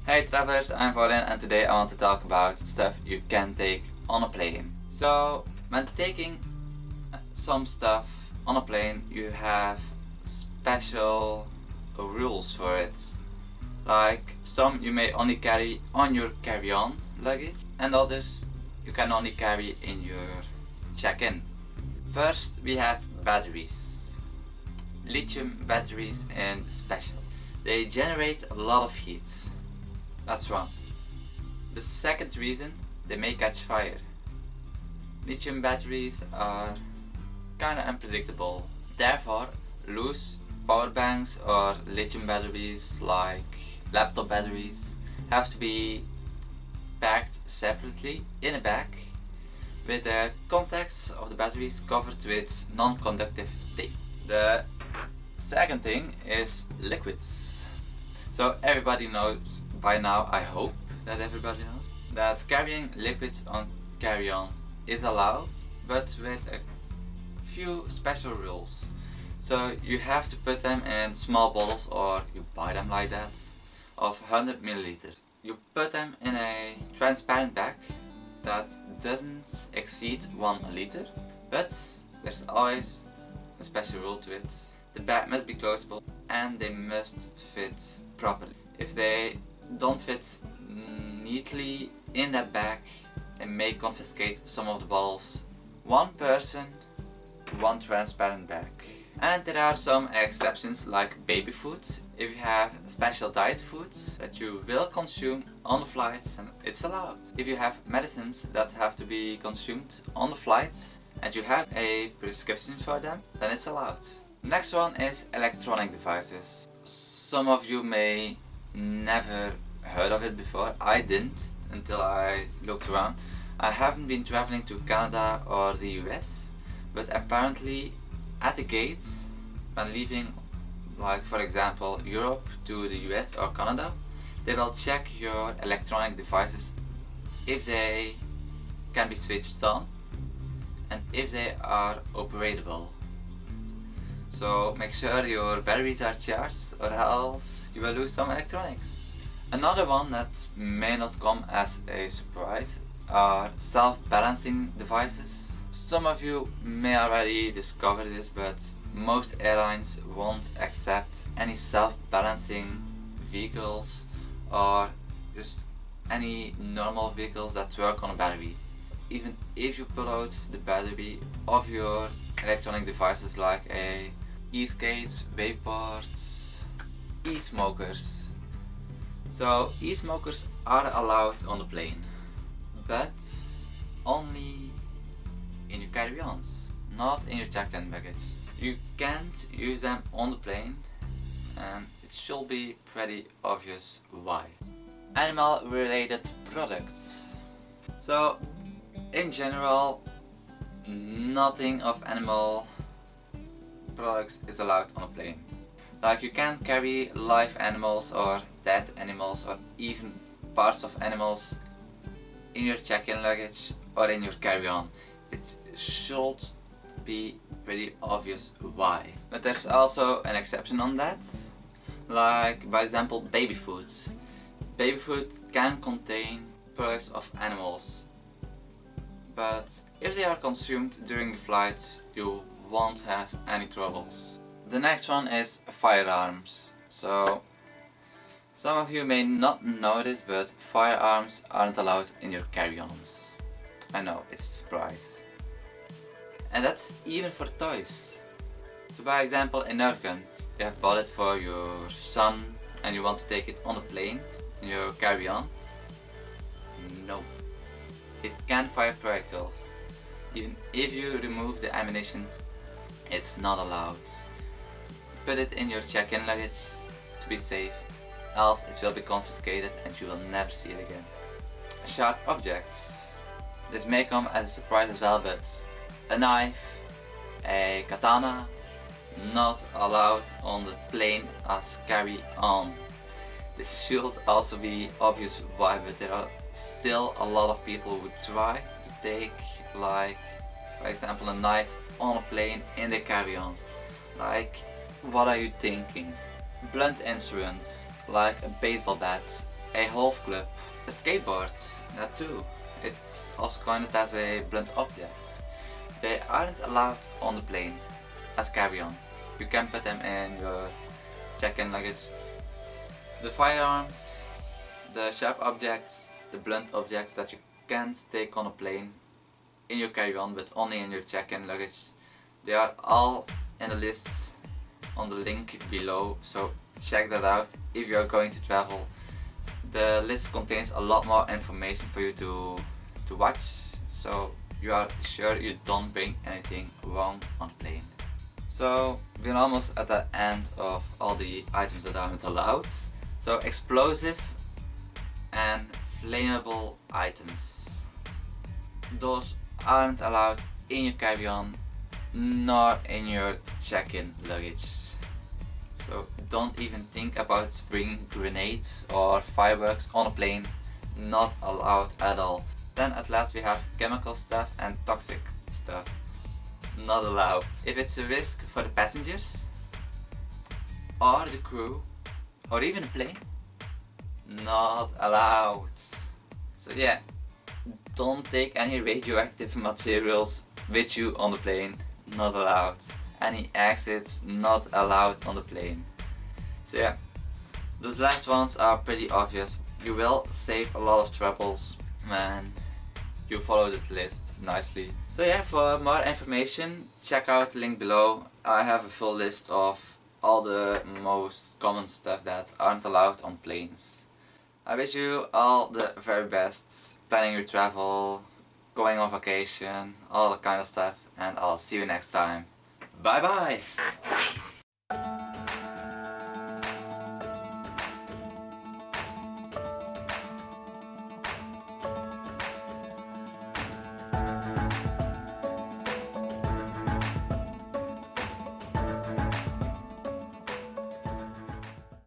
Hey travelers, I'm Voylin and today I want to talk about stuff you can take on a plane. So, when taking some stuff on a plane, you have special rules for it. Like, some you may only carry on your carry-on luggage and others you can only carry in your check-in. First, we have batteries. Lithium batteries in special. They generate a lot of heat. That's one. The second reason, they may catch fire. Lithium batteries are kinda unpredictable. Therefore, loose power banks or lithium batteries like laptop batteries have to be packed separately in a bag with the contacts of the batteries covered with non-conductive tape. The second thing is liquids. So everybody knows by now, I hope that everybody knows, that carrying liquids on carry-ons is allowed, but with a few special rules. So you have to put them in small bottles, or you buy them like that, of 100 milliliters. You put them in a transparent bag that doesn't exceed 1 liter, but there's always a special rule to it. The bag must be closable and they must fit properly. If they don't fit neatly in that bag, they may confiscate some of the bottles. One person, one transparent bag. And there are some exceptions like baby food. If you have special diet foods that you will consume on the flight, it's allowed. If you have medicines that have to be consumed on the flight and you have a prescription for them, then it's allowed. Next one is electronic devices. Some of you may never heard of it before. I didn't until I looked around. I haven't been traveling to Canada or the US, but apparently at the gates when leaving, like for example Europe to the US or Canada, they will check your electronic devices if they can be switched on and if they are operable. So make sure your batteries are charged or else you will lose some electronics. Another one that may not come as a surprise are self-balancing devices. Some of you may already discover this, but most airlines won't accept any self-balancing vehicles or just any normal vehicles that work on a battery. Even if you pull out the battery of your electronic devices like e-skates, waveboards, e-smokers. So e-smokers are allowed on the plane, but only in your carry-ons, not in your check-in baggage. You can't use them on the plane and it should be pretty obvious why. Animal related products. So in general, nothing of animal products is allowed on a plane. Like you can't carry live animals or dead animals or even parts of animals in your check-in luggage or in your carry-on. It should be pretty obvious why. But there's also an exception on that. Like by example baby food. Baby food can contain products of animals, but if they are consumed during the flight, you won't have any troubles. The next one is firearms. So some of you may not know this, but firearms aren't allowed in your carry-ons. I know, it's a surprise. And that's even for toys. So by example in Belgium, you have bought it for your son and you want to take it on the plane in your carry-on. No. It can fire projectiles. Even if you remove the ammunition, it's not allowed. Put it in your check-in luggage to be safe, else it will be confiscated and you will never see it again. Sharp objects. This may come as a surprise as well, but a knife, a katana, not allowed on the plane as carry-on. This should also be obvious why, but there are still a lot of people who try to take, like, for example, a knife on a plane in their carry-ons. Like, what are you thinking? Blunt instruments like a baseball bat, a half clip, a skateboard, that too. It's also counted as a blunt object. They aren't allowed on the plane as carry-on. You can put them in your check-in luggage. The firearms, the sharp objects, the blunt objects that you can't take on a plane in your carry-on but only in your check-in luggage, they are all in the list on the link below, so check that out if you are going to travel. The list contains a lot more information for you to watch, so you are sure you don't bring anything wrong on the plane. So we're almost at the end of all the items that aren't allowed. So explosive and flammable items, those aren't allowed in your carry-on nor in your check-in luggage. So don't even think about bringing grenades or fireworks on a plane, not allowed at all. Then at last we have chemical stuff and toxic stuff, not allowed. If it's a risk for the passengers or the crew or even the plane, not allowed. So yeah, don't take any radioactive materials with you on the plane, not allowed. Any exits, not allowed on the plane. So yeah, those last ones are pretty obvious. You will save a lot of troubles when you follow the list nicely. So yeah, for more information check out the link below. I have a full list of all the most common stuff that aren't allowed on planes. I wish you all the very best planning your travel, going on vacation, all that kind of stuff, and I'll see you next time. Bye bye!